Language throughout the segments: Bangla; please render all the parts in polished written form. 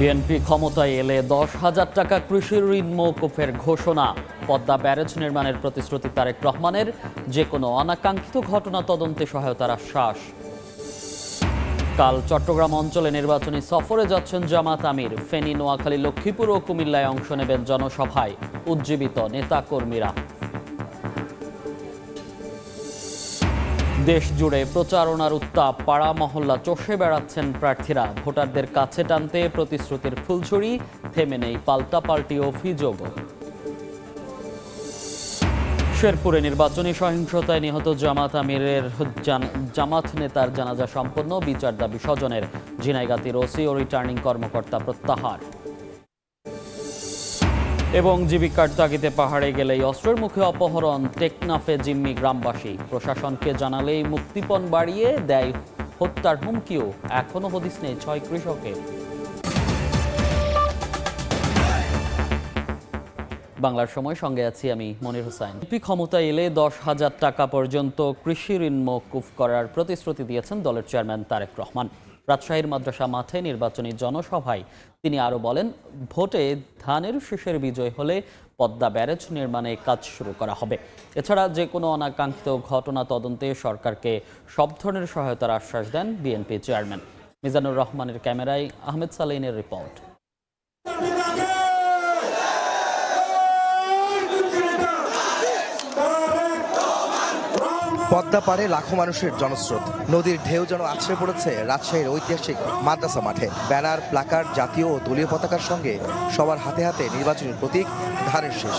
বিএনপি ক্ষমতায় এলে 10,000 টাকা কৃষি ঋণ মওকুফের ঘোষণা। পদ্মা ব্যারেজ নির্মাণের প্রতিশ্রুতি তারেক রহমানের। যে কোনো অনাকাঙ্ক্ষিত ঘটনা তদন্তে সহায়তার আশ্বাস। কাল চট্টগ্রাম অঞ্চলে নির্বাচনী সফরে যাচ্ছেন জামাত আমির। ফেনী, নোয়াখালী, লক্ষ্মীপুর ও কুমিল্লায় অংশ নেবেন জনসভায়। উজ্জীবিত নেতাকর্মীরা। দেশ জুড়ে প্রচারণার উত্তাপ। পাড়া মহল্লা চষে বেড়াচ্ছেন প্রার্থীরা। ভোটারদের কাছে টানতে প্রতিশ্রুতির ফুলছড়ি। থেমে নেই পাল্টাপাল্টি অভিযোগও। শেরপুরে নির্বাচনী সহিংসতায় নিহত জামাত নেতার জানাজা সম্পন্ন। বিচার দাবি স্বজনের। ঝিনাইগাতীর ওসি ও রিটার্নিং কর্মকর্তা প্রত্যাহার। এবং জীবিকার তাগিদে পাহাড়ে গেলেই অস্ত্রের মুখে অপহরণ। টেকনাফে জিম্মি গ্রামবাসী। প্রশাসনকে জানালেই মুক্তিপণ বাড়িয়ে দেয় হত্যার হুমকিও। এখনো হদিস নেই 6 কৃষকের। বাংলার সময়, সঙ্গে আছি আমি মনির হোসেন। বিএনপি ক্ষমতায় এলে 10,000 টাকা পর্যন্ত কৃষি ঋণ মওকুফ করার প্রতিশ্রুতি দিয়েছেন দলের চেয়ারম্যান তারেক রহমান। রাজশাহীর মাদ্রাসা মাঠে নির্বাচনী জনসভায় তিনি আরও বলেন, ভোটে ধানের শীষের বিজয় হলে পদ্মা ব্যারেজ নির্মাণে কাজ শুরু করা হবে। এছাড়া যে কোনো অনাকাঙ্ক্ষিত ঘটনা তদন্তে সরকারকে সব ধরনের সহায়তার আশ্বাস দেন বিএনপি চেয়ারম্যান। মিজানুর রহমানের ক্যামেরায় আহমেদ সালেহিনের রিপোর্ট। পদ্মা পাড়ে লাখো মানুষের জনস্রোত। নদীর ঢেউ যেন আছড়ে পড়েছে রাজশাহীর ঐতিহাসিক মাদ্রাসা মাঠে। ব্যানার, প্লাকার্ড, জাতীয় ও দলীয় পতাকার সঙ্গে সবার হাতে হাতে নির্বাচনী প্রতীক ধানের শীষ।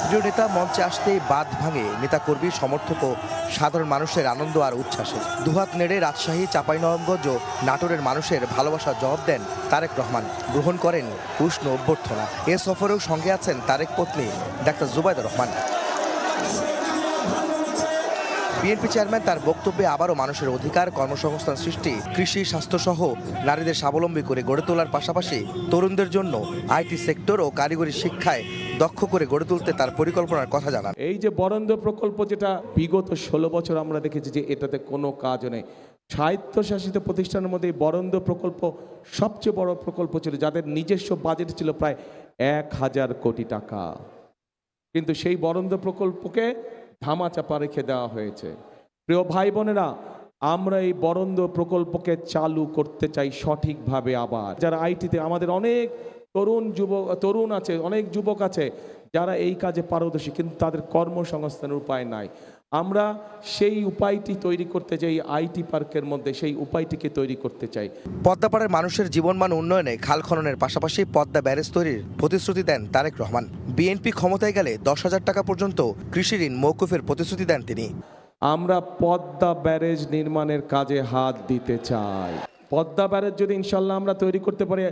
প্রিয় নেতা মঞ্চে আসতেই বাঁধ ভাঙে নেতাকর্মী, সমর্থক ও সাধারণ মানুষের আনন্দ আর উচ্ছ্বাসে। দুহাত নেড়ে রাজশাহী, চাঁপাইনবাবগঞ্জ ও নাটোরের মানুষের ভালোবাসার জবাব দেন তারেক রহমান। গ্রহণ করেন উষ্ণ অভ্যর্থনা। এ সফরেও সঙ্গে আছেন তারেক পত্নী doctor Zubaida Rahman. BNP chairman তার বক্তব্যে আবারও মানুষের অধিকার, কর্মসংস্থান সৃষ্টি, কৃষি, স্বাস্থ্যসহ নারীদের স্বাবলম্বী করে গড়ে তোলার পাশাপাশি তরুণদের জন্য আইটি সেক্টর ও কারিগরি শিক্ষায় দক্ষ করে গড়ে তুলতে তার পরিকল্পনার কথা জানান। এই যে বরেন্দ্র প্রকল্প, যেটা বিগত 16 বছর আমরা দেখেছি যে এটাতে কোনো কাজ নেই। স্বায়ত্তশাসিত প্রতিষ্ঠানের মধ্যে বরেন্দ্র প্রকল্প সবচেয়ে বড় প্রকল্প ছিল, যাদের নিজস্ব বাজেট ছিল প্রায় 1000 কোটি টাকা। কিন্তু সেই বরেন্দ্র প্রকল্পকে ধামাচাপা রেখে দেওয়া হয়েছে। প্রিয় ভাই বোনেরা, আমরা এই বরেন্দ্র প্রকল্পকে চালু করতে চাই সঠিকভাবে। আবার যারা আইটিতে, আমাদের অনেক তরুণ আছে, অনেক যুবক আছে যারা এই কাজে পারদর্শী, কিন্তু তাদের কর্মসংস্থানের উপায় নাই। আমরা সেই উপায়টি তৈরি করতে চাই। আইটি পার্কের মধ্যে সেই উপায়টিকে তৈরি করতে চাই। পদ্মাপাড়ের মানুষের জীবনমান উন্নয়নে খাল খননের পাশাপাশি পদ্মা ব্যারেজ তৈরির প্রতিশ্রুতি দেন তারেক রহমান। বিএনপি ক্ষমতায় গেলে 10,000 টাকা পর্যন্ত কৃষি ঋণ মওকুফের প্রতিশ্রুতি দেন তিনি। আমরা পদ্মা ব্যারেজ নির্মাণের কাজে হাত দিতে চাই। পদ্মা ব্যারেজ যদি ইনশাল্লাহ আমরা তৈরি করতে পারি,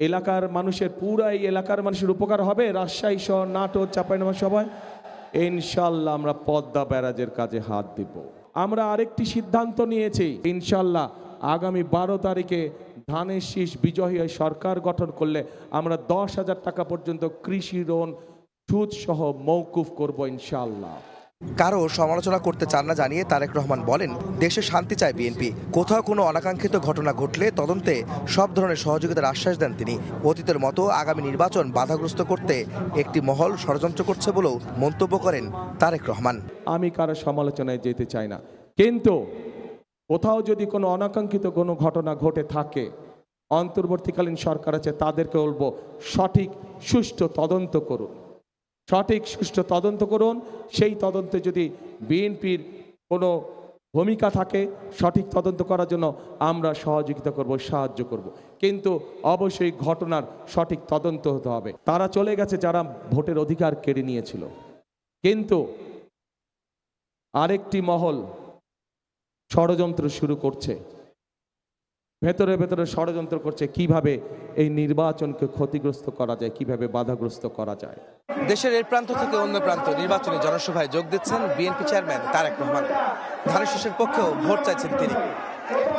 এলাকার মানুষের, পুরাই এলাকার মানুষের উপকার হবে। রাজশাহী সহ নাটোর, চাঁপাইনবাবগঞ্জ সবাই ইনশাল্লাহ আমরা পদ্মা ব্যারাজের কাজে হাত দিব। আমরা আরেকটি সিদ্ধান্ত নিয়েছি, ইনশাল্লাহ আগামী 12 তারিখে ধানের শীষ বিজয়ী হয়ে সরকার গঠন করলে আমরা 10,000 টাকা পর্যন্ত কৃষি ঋণ সুদ সহ মওকুফ করব ইনশাল্লাহ। কারো সমালোচনা করতে চান না জানিয়ে তারেক রহমান বলেন, দেশে শান্তি চায় বিএনপি। কোথাও কোনো অনাকাঙ্ক্ষিত ঘটনা ঘটলে তদন্তে সব ধরনের সহযোগিতার আশ্বাস দেন তিনি। অতীতের মতো আগামী নির্বাচন বাধাগ্রস্ত করতে একটি মহল ষড়যন্ত্র করছে বলেও মন্তব্য করেন তারেক রহমান। আমি কারো সমালোচনায় যেতে চাই না, কিন্তু কোথাও যদি কোনো অনাকাঙ্ক্ষিত কোনো ঘটনা ঘটে থাকে, অন্তর্বর্তীকালীন সরকার আছে, তাদেরকে বলবো সঠিক সুষ্ঠু তদন্ত করুন। সঠিক সুষ্ঠু তদন্ত করুন। সেই তদন্তে যদি বিএনপির কোনো ভূমিকা থাকে, সঠিক তদন্ত করার জন্য আমরা সহযোগিতা করব, সাহায্য করব। কিন্তু অবশ্যই ঘটনার সঠিক তদন্ত হতে হবে। তারা চলে গেছে যারা ভোটের অধিকার কেড়ে নিয়েছিল, কিন্তু আরেকটি মহল ষড়যন্ত্র শুরু করছে, ভেতরে ভেতরে ষড়যন্ত্র করছে কিভাবে এই নির্বাচনকে ক্ষতিগ্রস্ত করা যায়, কিভাবে বাধাগ্রস্ত করা যায়। দেশের এই প্রান্ত থেকে অন্য প্রান্ত নির্বাচনী জনসভায় যোগ দিচ্ছেন বিএনপি চেয়ারম্যান তারেক রহমান। ধানের শীষের পক্ষেও ভোট চাইছেন তিনি।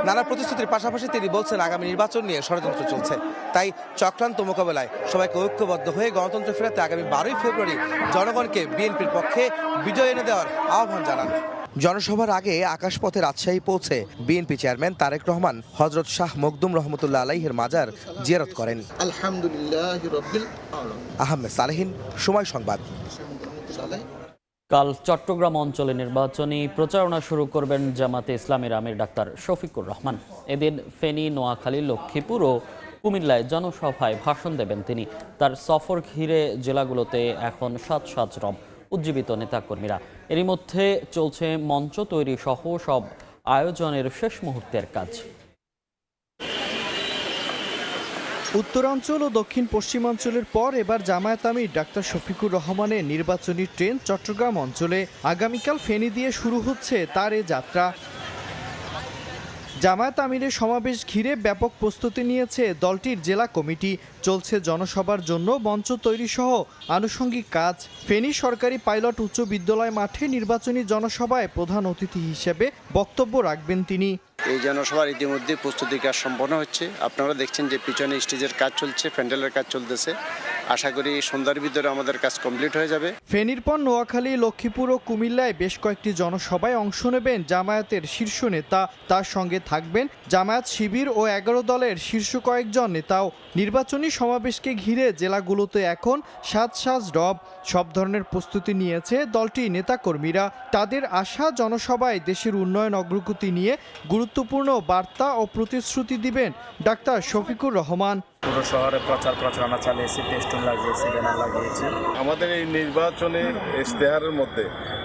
নানা প্রতিশ্রুতির পাশাপাশি তিনি বলছেন, আগামী নির্বাচন নিয়ে ষড়যন্ত্র চলছে, তাই চক্রান্ত মোকাবেলায় সবাইকে ঐক্যবদ্ধ হয়ে গণতন্ত্র ফেরাতে আগামী 12ই ফেব্রুয়ারি জনগণকে বিএনপির পক্ষে বিজয় এনে দেওয়ার আহ্বান জানান। জনসভার আগে আকাশপথে রাজশাহী পৌঁছে বিএনপি চেয়ারম্যান তারেক রহমান হযরত শাহ মখদুম রহমতুল্লাহ আলাইহির মাজার জিয়ারত করেন। আলহামদুলিল্লাহ রাব্বিল আলামিন। আহমেদ সালেহিন, সময় সংবাদ। কাল চট্টগ্রাম অঞ্চলে নির্বাচনী প্রচারণা শুরু করবেন জামাতে ইসলামের আমির ডাক্তার শফিকুর রহমান। এদিন ফেনী, নোয়াখালী, লক্ষ্মীপুর ও কুমিল্লায় জনসভায় ভাষণ দেবেন তিনি। তার সফর ঘিরে জেলাগুলোতে এখন সাজ রব উজ্জীবিত নেতাকর্মীরা। এরই মধ্যে চলছে মঞ্চ তৈরি সহ সব আয়োজনের শেষ মুহূর্তের কাজ। উত্তরাঞ্চল ও দক্ষিণ পশ্চিমাঞ্চলের পর এবার জামায়াত আমির ডাক্তার শফিকুর রহমানের নির্বাচনী ট্রেন চট্টগ্রাম অঞ্চলে। আগামীকাল ফেনী দিয়ে শুরু হচ্ছে তার এ যাত্রা। জামায়াত আমিরের সমাবেশ ঘিরে ব্যাপক প্রস্তুতি নিয়েছে দলটির জেলা কমিটি। চলছে জনসভার জন্য মঞ্চ তৈরি সহ আনুষঙ্গিক কাজ। ফেনী সরকারি পাইলট উচ্চ বিদ্যালয় মাঠে নির্বাচনী জনসভায় প্রধান অতিথি হিসেবে বক্তব্য রাখবেন তিনি। এই জনসভার ইতিমধ্যে প্রস্তুতি কাজ সম্পন্ন হচ্ছে। আপনারা দেখছেন যে পিছনে স্টেজের কাজ চলছে, প্যান্ডেলের কাজ চলতেছে। আশা করি সন্ধ্যার ভিতরে আমাদের কাজ কমপ্লিট হয়ে যাবে। ফেনীর পর নোয়াখালী, লক্ষ্মীপুর ও কুমিল্লায় বেশ কয়েকটি জনসভায় অংশ নেবেন জামায়াতের শীর্ষ নেতা। তার সঙ্গে থাকবেন জামায়াত শিবির ও 11 দলের শীর্ষ কয়েকজন নেতাও। নির্বাচনী সমাবেশকে ঘিরে জেলাগুলোতে এখন সাজ রব। সব ধরনের প্রস্তুতি নিয়েছে দলটির নেতাকর্মীরা। তাদের আশা, জনসভায় দেশের উন্নয়ন অগ্রগতি নিয়ে গুরুত্বপূর্ণ বার্তা ও প্রতিশ্রুতি দিবেন ডাক্তার শফিকুর রহমান। পুরো শহরে প্রচারণা চালিয়েছি, টেস্টুন লাগিয়েছি, ব্যানার লাগিয়েছি। আমাদের এই নির্বাচনী ইশতেহারের মধ্যে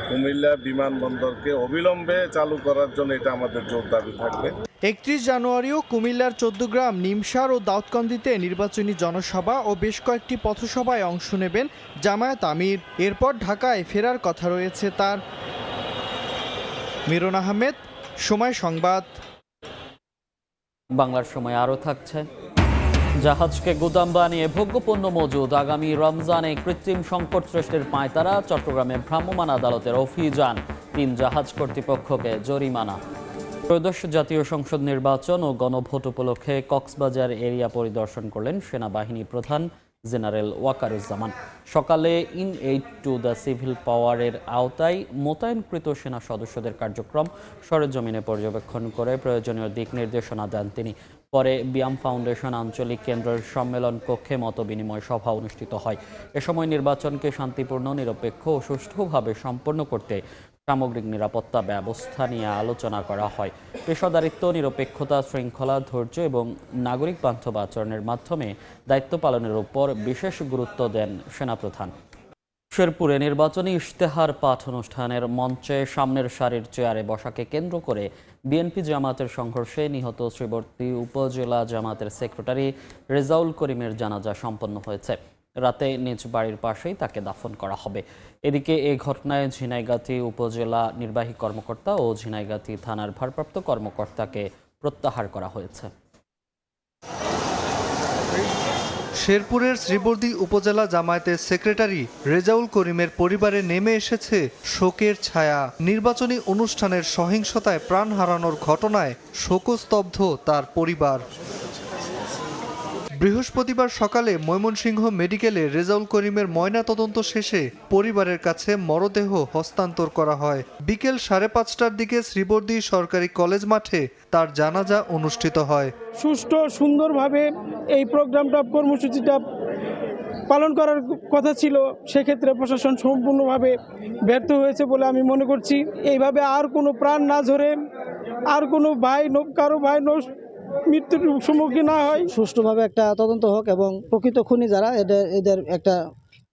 কুমিল্লা বিমানবন্দরকে অবিলম্বে চালু করার জন্য এটা আমাদের জোর দাবি থাকবে। 31 জানুয়ারিও কুমিল্লার 14 গ্রাম, নিমসার ও দাউদকান্দিতে নির্বাচনী জনসভা ও বেশ কয়েকটি পথসভায় অংশ নেবেন জামায়াত আমির। এরপর ঢাকায় ফেরার কথা রয়েছে তার। মিরন আহমেদ, সময় সংবাদ। বাংলার সময় আরও থাকছে। জাহাজকে গুদাম বানিয়ে ভোগ্যপণ্য মজুদ, আগামী রমজানে কৃত্রিম সংকট সৃষ্টির পাঁয়তারা। চট্টগ্রামে ভ্রাম্যমাণ আদালতের অভিযান, 3 জাহাজ কর্তৃপক্ষকে জরিমানা। ত্রয়োদশ জাতীয় সংসদ নির্বাচন ও গণভোট উপলক্ষে কক্সবাজার এরিয়া পরিদর্শন করলেন সেনাবাহিনী প্রধান জেনারেল ওয়াকারুজ্জামান। সকালে in aid to the civil পাওয়ারের আওতায় মোতায়েনকৃত সেনা সদস্যদের কার্যক্রম সরেজমিনে পর্যবেক্ষণ করে প্রয়োজনীয় দিক নির্দেশনা দেন তিনি। পরে বিয়াম ফাউন্ডেশন আঞ্চলিক কেন্দ্রের সম্মেলন কক্ষে মতবিনিময় সভা অনুষ্ঠিত হয়। এ সময় নির্বাচনকে শান্তিপূর্ণ, নিরপেক্ষ ও সুষ্ঠুভাবে সম্পন্ন করতে সামগ্রিক নিরাপত্তা ব্যবস্থা নিয়ে আলোচনা করা হয়। পেশাদারিত্ব, নিরপেক্ষতা, শৃঙ্খলা, ধৈর্য এবং নাগরিক বান্ধব আচরণের মাধ্যমে দায়িত্ব পালনের উপর বিশেষ গুরুত্ব দেন সেনাপ্রধান। শেরপুরে নির্বাচনী ইশতেহার পাঠ অনুষ্ঠানের মঞ্চে সামনের সারির চেয়ারে বসাকে কেন্দ্র করে বিএনপি জামাতের সংঘর্ষে নিহত শ্রীবর্তী উপজেলা জামাতের সেক্রেটারি রেজাউল করিমের জানাজা সম্পন্ন হয়েছে। রাতে নিজ বাড়ির পাশেই তাকে দাফন করা হবে। এদিকে এই ঘটনায় ঝিনাইগাতী উপজেলা নির্বাহী কর্মকর্তা ও ঝিনাইগাতী থানার ভারপ্রাপ্ত কর্মকর্তাকে প্রত্যাহার করা হয়েছে। শেরপুরের শ্রীবর্দী উপজেলা জামায়াতের সেক্রেটারি রেজাউল করিমের পরিবারে নেমে এসেছে শোকের ছায়া। নির্বাচনী অনুষ্ঠানের সহিংসতায় প্রাণ হারানোর ঘটনায় শোকস্তব্ধ তার পরিবার। বৃহস্পতিবার সকালে ময়মনসিংহ মেডিকেলে রেজাউল করিমের ময়নাতদন্ত শেষে পরিবারের কাছে মরদেহ হস্তান্তর করা হয়। বিকেল 5:30টার দিকে শ্রীবর্দী সরকারি কলেজ মাঠে তার জানাজা অনুষ্ঠিত হয়। সুষ্ঠু সুন্দরভাবে এই প্রোগ্রামটা, কর্মসূচিটা পালন করার কথা ছিল, সেক্ষেত্রে প্রশাসন সম্পূর্ণভাবে ব্যর্থ হয়েছে বলে আমি মনে করছি। এইভাবে আর কোনো প্রাণ না ঝরে, আর কোনো কারো ভাই মৃত্যুর সম্মুখীন না হয়। সুষ্ঠুভাবে একটা তদন্ত হোক এবং প্রকৃত খুনি যারা এদের একটা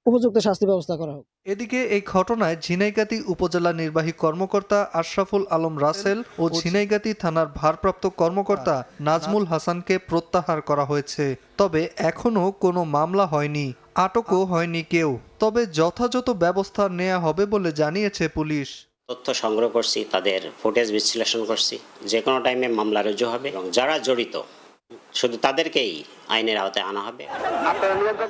উপযুক্ত শাস্তি ব্যবস্থা করা হোক। এদিকে এই ঘটনায় ঝিনাইগাতী উপজেলা নির্বাহী কর্মকর্তা আশরাফুল আলম রাসেল ও ঝিনাইগাতী থানার ভারপ্রাপ্ত কর্মকর্তা নাজমুল হাসানকে প্রত্যাহার করা হয়েছে। তবে এখনো কোনো মামলা হয়নি, আটকও হয়নি কেউ। তবে যথাযথ ব্যবস্থা নেওয়া হবে বলে জানিয়েছে পুলিশ। তথ্য সংগ্রহ করছি, তাদের ফুটেজ বিশ্লেষণ করছি, যে কোনো টাইমে মামলা রুজু হবে এবং যারা জড়িত শুধু তাদেরকেই আইনের আওতায় আনা হবে।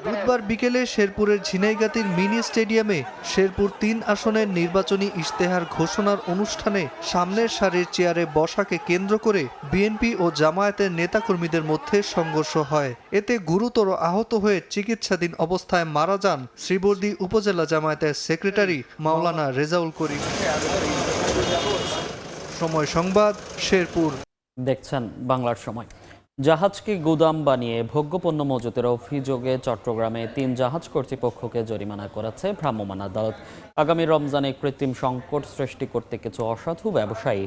বুধবার বিকেলে শেরপুরের ঝিনাইগাতীর মিনি স্টেডিয়ামে শেরপুর 3 আসনের নির্বাচনী ইশতেহার ঘোষণার অনুষ্ঠানে সামনের সারির চেয়ারে বসাকে কেন্দ্র করে বিএনপি ও জামায়াতের নেতাকর্মীদের মধ্যে সংঘর্ষ হয়। এতে গুরুতর আহত হয়ে চিকিৎসাধীন অবস্থায় মারা যান শ্রীবর্দী উপজেলা জামায়াতের সেক্রেটারি মাওলানা রেজাউল করিম। সময় সংবাদ, শেরপুর। দেখছেন বাংলার সময়। জাহাজকে গুদাম বানিয়ে ভোগ্যপণ্য মজুতের অভিযোগে চট্টগ্রামে 3 জাহাজ কর্তৃপক্ষকে জরিমানা করেছে ভ্রাম্যমাণ আদালত। আগামী রমজানে কৃত্রিম সংকট সৃষ্টি করতে কিছু অসাধু ব্যবসায়ী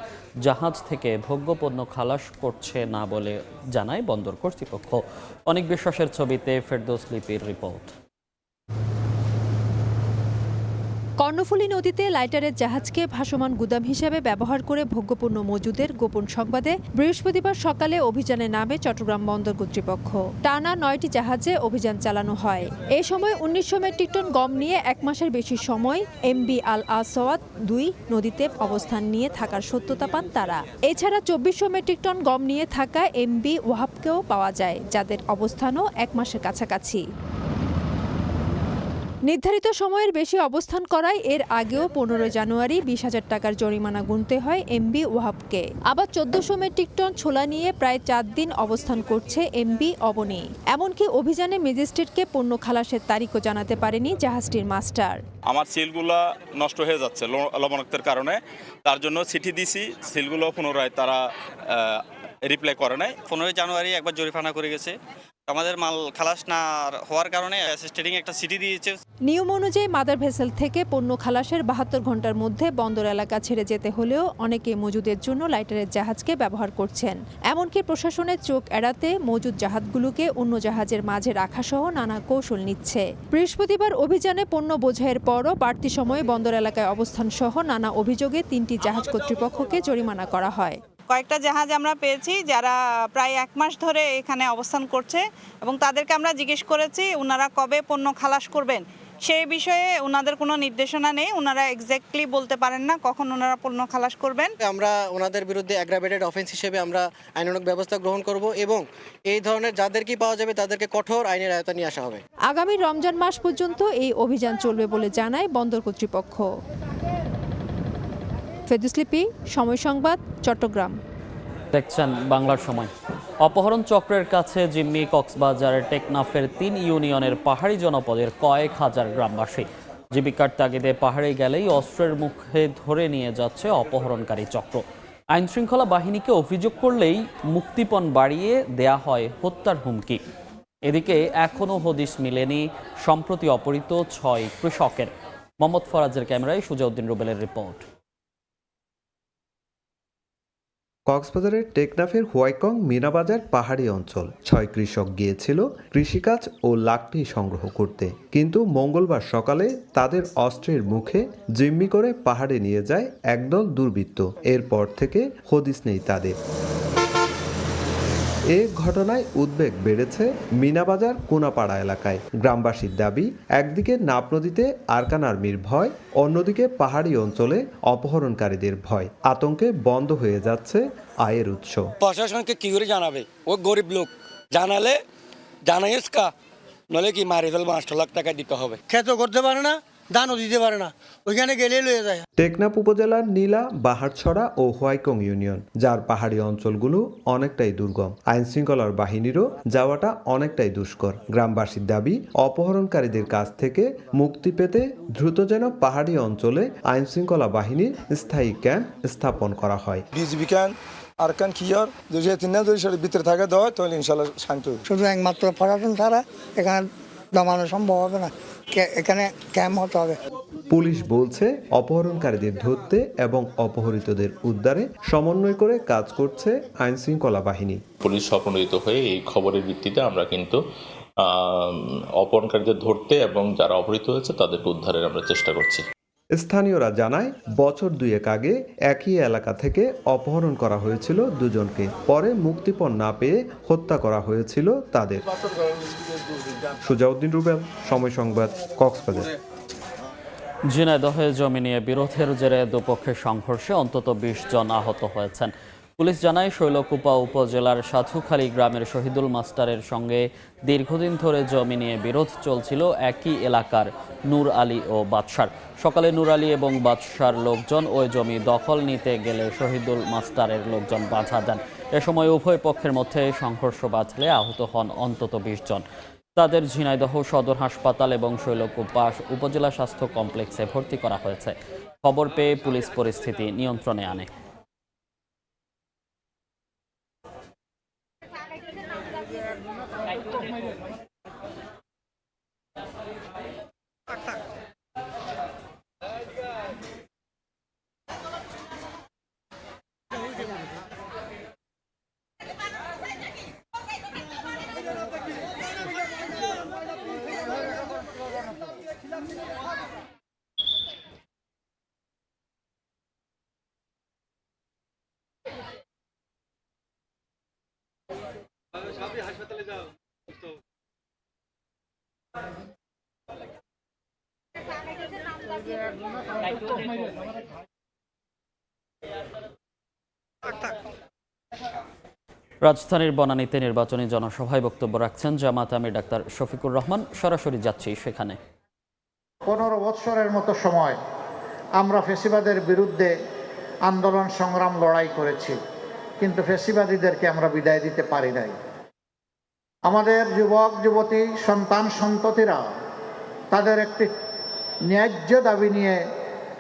জাহাজ থেকে ভোগ্যপণ্য খালাস করছে না বলে জানায় বন্দর কর্তৃপক্ষ। অনেক বিশ্বাসের ছবিতে ফেরদৌস লিপির রিপোর্ট। কর্ণফুলী নদীতে লাইটারের জাহাজকে ভাসমান গুদাম হিসেবে ব্যবহার করে ভোগ্যপণ্য মজুদের গোপন সংবাদে বৃহস্পতিবার সকালে অভিযানে নামে চট্টগ্রাম বন্দর কর্তৃপক্ষ। টানা 9টি জাহাজে অভিযান চালানো হয়। এ সময় 1900 মেট্রিক টন গম নিয়ে 1 মাসের বেশি সময় এমবি আল আসওয়াদ 2 নদীতে অবস্থান নিয়ে থাকার সত্যতা পান তারা। এছাড়া 2400 মেট্রিক টন গম নিয়ে থাকা এমবি ওয়াহাবকেও পাওয়া যায়, যাদের অবস্থানও 1 মাসের কাছাকাছি। নির্ধারিত সময়ের বেশি অবস্থান করায় এর আগেও 15 জানুয়ারি 20,000 টাকার জরিমানা গুনতে হয় এমবি ওয়াহাবকে। আবার 1400 মেট্রিক টন ছোলা নিয়ে প্রায় 4 দিন অবস্থান করছে এমবি অবনী। এমনকি অভিযানে ম্যাজিস্ট্রেটকে পণ্য খালাসের তারিখও জানাতে পারেনি জাহাজটির মাস্টার। আমার সিলগুলো নষ্ট হয়ে যাচ্ছে লবণাক্তের কারণে, তার জন্য চিঠি দিছি, সিলগুলো পুনরায় তারা রিপ্লাই করে নাই। 15 জানুয়ারি একবার জরিমানা করে গেছে, আমাদের মাল খালাস না হওয়ার কারণে অ্যাসিস্টেটিং একটা চিঠি দিয়েছে। নিয়ম অনুযায়ী মাদার ভেসেল থেকে পণ্য খালাসের 72 ঘন্টার মধ্যে বন্দর এলাকা ছেড়ে যেতে হলেও অনেকে মজুদের জন্য লাইটারের জাহাজকে ব্যবহার করছেন। এমনকি প্রশাসনের চোখ এড়াতে মজুদ জাহাজগুলোকে অন্য জাহাজের মাঝে রাখা সহ নানা কৌশল নিচ্ছে। বৃহস্পতিবার অভিযানে পণ্য বোঝাইয়ের পরও বাড়তি সময়ে বন্দর এলাকায় অবস্থান সহ নানা অভিযোগে 3টি জাহাজ কর্তৃপক্ষকে জরিমানা করা হয়। কয়েকটা জাহাজ আমরা পেয়েছি যারা প্রায় 1 মাস ধরে এখানে অবস্থান করছে এবং তাদেরকে আমরা জিজ্ঞেস করেছি ওনারা কবে পণ্য খালাস করবেন। সেই বিষয়ে ওনাদের কোনো নির্দেশনা নেই, ওনারা এক্স্যাক্টলি বলতে পারেন না কখন ওনারা পণ্য খালাস করবেন। আমরা ওনাদের বিরুদ্ধে অ্যাগ্রাভেটেড অফেন্স হিসেবে আমরা আইনানুগ ব্যবস্থা গ্রহণ করব এবং এই ধরনের যাদেরকে পাওয়া যাবে তাদেরকে কঠোর আইনের আয়তায় নিয়ে আসা হবে। আগামী রমজান মাস পর্যন্ত এই অভিযান চলবে বলে জানায় বন্দর কর্তৃপক্ষ। ফেরদৌস লিপি, সময় সংবাদ, চট্টগ্রাম। দেখছেন বাংলার সময়। অপহরণ চক্রের কাছে জিম্মি কক্সবাজারের টেকনাফের 3 ইউনিয়নের পাহাড়ি জনপদের কয়েক হাজার গ্রামবাসী জীবিকার তাগিদে পাহাড়ে গেলেই অস্ত্রের মুখে ধরে নিয়ে যাচ্ছে অপহরণকারী চক্র। আইনশৃঙ্খলা বাহিনীকে অভিযোগ করলেই মুক্তিপণ বাড়িয়ে দেয়া হয় হত্যার হুমকি। এদিকে এখনও হদিশ মিলেনি সম্প্রতি অপহৃত 6 কৃষকের। মোহাম্মদ ফরাজের ক্যামেরায় সুজাউদ্দিন রুবেলের রিপোর্ট। কক্সবাজারের টেকনাফের হোয়াইকং মিনাবাজার পাহাড়ি অঞ্চল 6 কৃষক গিয়েছিল কৃষিকাজ ও লাকড়ি সংগ্রহ করতে, কিন্তু মঙ্গলবার সকালে তাদের অস্ত্রের মুখে জিম্মি করে পাহাড়ে নিয়ে যায় একদল দুর্বৃত্ত। এরপর থেকে হদিস নেই তাদের। এ ঘটনায় উদ্বেগ বেড়েছে মিনাবাজার কোনাপাড়া এলাকায়। গ্রামবাসীর দাবি, একদিকে নাপ নদীতে আরকান আর্মির ভয়, অন্যদিকে পাহাড়ি অঞ্চলে অপহরণকারীদের ভয়। আতঙ্কে বন্ধ হয়ে যাচ্ছে আয়ের উৎস। প্রশাসনকে কি করে জানাবে? ও গরিব লোক, জানাইস কা নলে কি মারি ফেলবো, 8 লাখ টাকা দিতে হবে। খেত করতে পারে না, দানও দিতে পারে না, ওইখানে গেলে লয়ে যায়। টেকনাফ উপজেলার নীলা, বাহারছড়া ও হোয়াইকং ইউনিয়ন, যার পাহাড়ি অঞ্চলগুলো অনেকটাই দুর্গম। আইন শৃঙ্খলার বাহিনীরও যাওয়াটা অনেকটাই দুষ্কর। গ্রামবাসীর দাবি, অপহরণকারীদের কাছ থেকে মুক্তি পেতে দ্রুত যেন পাহাড়ি অঞ্চলে আইন শৃঙ্খলা বাহিনীর স্থায়ী ক্যাম্প স্থাপন করা হয়। বিজিবি ক্যাম্প আরকান কিয়ার যদি ভিতরে থাকে দেওয়া হয় তাহলে ইনশাল্লাহ শান্ত। শুধু একমাত্র প্রশাসন ছাড়া এখানে দমানো সম্ভব হবে না, এখানে ক্যাম্প হতে হবে। পুলিশ বলছে, অপহরণকারীদের ধরতে এবং অপহৃতদের উদ্ধারে সমন্বয় করে কাজ করছে আইন শৃঙ্খলা বাহিনী। পুলিশ সমন্বিত হয়ে এই খবরের ভিত্তিতে আমরা কিন্তু অপহরণকারীদের ধরতে এবং যারা অপহৃত হয়েছে তাদেরকে উদ্ধারের আমরা চেষ্টা করছি। স্থানীয়রা জানায়, বছর 2 আগে একই এলাকা থেকে অপহরণ করা হয়েছিল 2 জনকে। পরে মুক্তিপণ না পেয়ে হত্যা করা হয়েছিল তাদের। সুজাউদ্দিন রুবেল, সময় সংবাদ, কক্সবাজার। ঝিনাইদহে জমি নিয়ে বিরোধের জেরে দুপক্ষের সংঘর্ষে অন্তত 20 জন আহত হয়েছেন। পুলিশ জানায়, শৈলকুপা উপজেলার সাধুখালী গ্রামের শহীদুল মাস্টারের সঙ্গে দীর্ঘদিন ধরে জমি নিয়ে বিরোধ চলছিল একই এলাকার নূর আলী ও বাদশার। সকালে নূর আলী এবং বাদশার লোকজন ওই জমি দখল নিতে গেলে শহীদুল মাস্টারের লোকজন বাধা দেন। এ সময় উভয় পক্ষের মধ্যে সংঘর্ষ বাধলে আহত হন অন্তত 20 জন। তাদের ঝিনাইদহ সদর হাসপাতাল এবং শৈলকুপা উপজেলা স্বাস্থ্য কমপ্লেক্সে ভর্তি করা হয়েছে। খবর পেয়ে পুলিশ পরিস্থিতি নিয়ন্ত্রণে আনে। রাজধানীর বনানীতে নির্বাচনী জনসভায় বক্তব্য রাখছেন জামাত আমির ডাক্তার শফিকুর রহমান। সরাসরি যাচ্ছি সেখানে। 15 বৎসরের মতো সময় আমরা ফ্যাসিবাদের বিরুদ্ধে আন্দোলন সংগ্রাম লড়াই করেছি, কিন্তু ফ্যাসিবাদীদেরকে আমরা বিদায় দিতে পারি নাই। আমাদের যুবক যুবতী সন্তান সন্ততিরা তাদের একটি ন্যায্য দাবি নিয়ে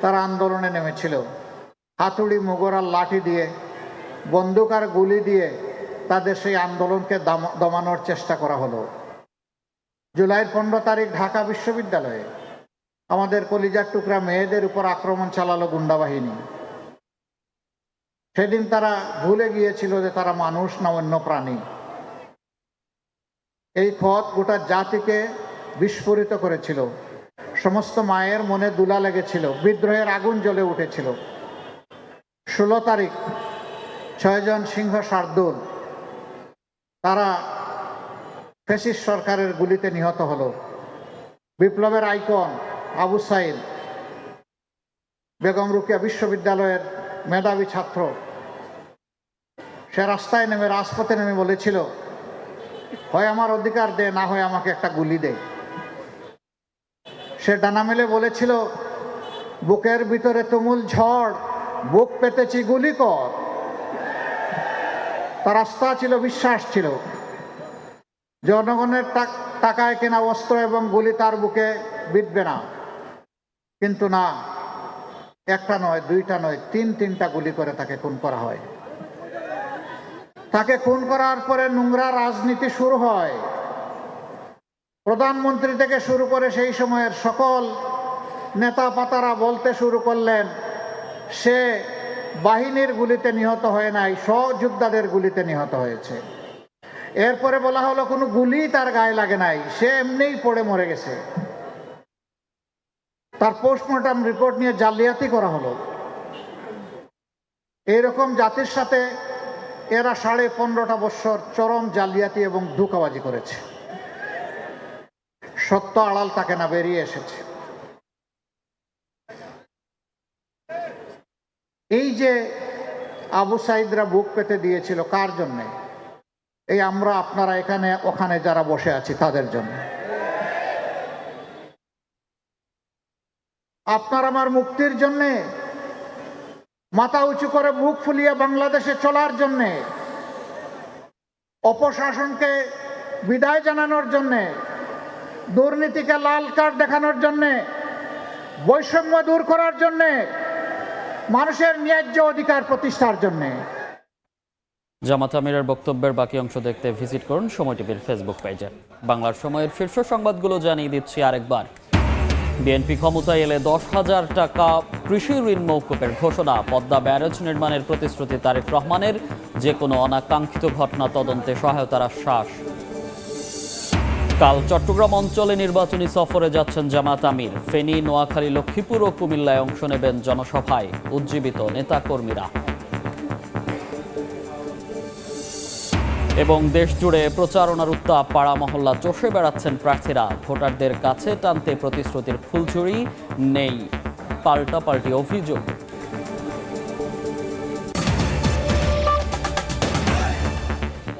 তারা আন্দোলনে নেমেছিল। হাতুড়ি মুগরার লাঠি দিয়ে, বন্দুক আর গুলি দিয়ে তাদের সেই আন্দোলনকে দমানোর চেষ্টা করা হলো। জুলাইয়ের 15 তারিখ ঢাকা বিশ্ববিদ্যালয়ে আমাদের কলিজার টুকরা মেয়েদের উপর আক্রমণ চালালো গুন্ডা বাহিনী। সেদিন তারা ভুলে গিয়েছিল যে তারা মানুষ না অন্য প্রাণী। এই ক্ষত গোটা জাতিকে বিস্ফোরিত করেছিল। সমস্ত মায়ের মনে দুলা লেগেছিল, বিদ্রোহের আগুন জ্বলে উঠেছিল। 16 তারিখ 6 জন সিংহ শার্দুল তারা ফ্যাসিস্ট সরকারের গুলিতে নিহত হলো। বিপ্লবের আইকন আবু সাইদ, বেগম রোকেয়া বিশ্ববিদ্যালয়ের মেধাবী ছাত্র, সে রাস্তায় নেমে রাজপথে নেমে বলেছিল, হয় আমার অধিকার দে, না হয় আমাকে একটা গুলি দে। সে ডানা মেলে বলেছিল, বুকের ভিতরে তুমুল ঝড়, বুক পেতেছি গুলি কর। তার আস্থা ছিল, বিশ্বাস ছিল, জনগণের টাকায় কেনা অস্ত্র এবং গুলি তার বুকে বিঁধবে না। কিন্তু না, একটা নয়, দুইটা নয়, তিনটা গুলি করে তাকে খুন করা হয়। তাকে খুন করার পরে নোংরা রাজনীতি শুরু হয়। প্রধানমন্ত্রী থেকে শুরু করে সেই সময়ের সকল নেতা পাতারা বলতে শুরু করলেন, সে বাহিনীর গুলিতে নিহত হয় নাই, সহযোদ্ধাদের গুলিতে নিহত হয়েছে। এরপরে বলা হলো কোনো গুলি তার গায়ে লাগে নাই, সে এমনিই পড়ে মরে গেছে। তার পোস্টমর্টম রিপোর্ট নিয়ে জালিয়াতি করা হলো। এইরকম জাতির সাথে এরা 15.5 বছর চরম জালিয়াতি এবং ধোঁকাবাজি করেছে। সত্য আড়াল তাকে না বেরিয়ে এসেছে। এই যে আবু সাইদরা বুক পেতে দিয়েছিল, কার জন্যে? এই আমরা, আপনারা, এখানে ওখানে যারা বসে আছি তাদের জন্য। আপনার আমার মুক্তির জন্যে, মাথা উঁচু করে বুক ফুলিয়ে বাংলাদেশে চলার জন্যে, অপশাসনকে বিদায় জানানোর জন্যে, দুর্নীতিকে লাল কার্ড দেখানোর জন্যে, বৈষম্য দূর করার জন্যে, মানুষের ন্যায্য অধিকার প্রতিষ্ঠার জন্যে। জামাত আমিরের বক্তব্যের বাকি অংশ দেখতে ভিজিট করুন সময় টিভির ফেসবুক পেজে। বাংলার সময়ের শীর্ষ সংবাদগুলো জানিয়ে দিচ্ছি আরেকবার। বিএনপি ক্ষমতায় এলে 10,000 টাকা কৃষি ঋণ মওকুফের ঘোষণা। পদ্মা ব্যারেজ নির্মাণের প্রতিশ্রুতি তারেক রহমানের। যে কোনো অনাকাঙ্ক্ষিত ঘটনা তদন্তে সহায়তার আশ্বাস। কাল চট্টগ্রাম অঞ্চলে নির্বাচনী সফরে যাচ্ছেন জামাত আমির। ফেনী, নোয়াখালী, লক্ষ্মীপুর ও কুমিল্লায় অংশ নেবেন জনসভায়। উজ্জীবিত নেতাকর্মীরা। এবং দেশ জুড়ে প্রচারণার উত্তাপ, পাড়া মহল্লা চষে বেড়াচ্ছেন প্রার্থীরা। ভোটারদের কাছে টানতে প্রতিশ্রুতির ফুলঝুরি, নেই পাল্টাপাল্টি অভিযোগ।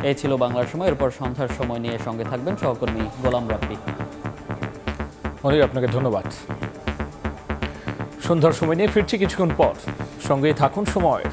এই ছিল বাংলার সময়। এরপর সন্ধ্যার সময় নিয়ে সঙ্গে থাকবেন সহকর্মী গোলাম রাব্বি। মনির, আপনাকে ধন্যবাদ। সন্ধ্যার সময় নিয়ে ফিরছি কিছুক্ষণ পর, সঙ্গেই থাকুন সময়।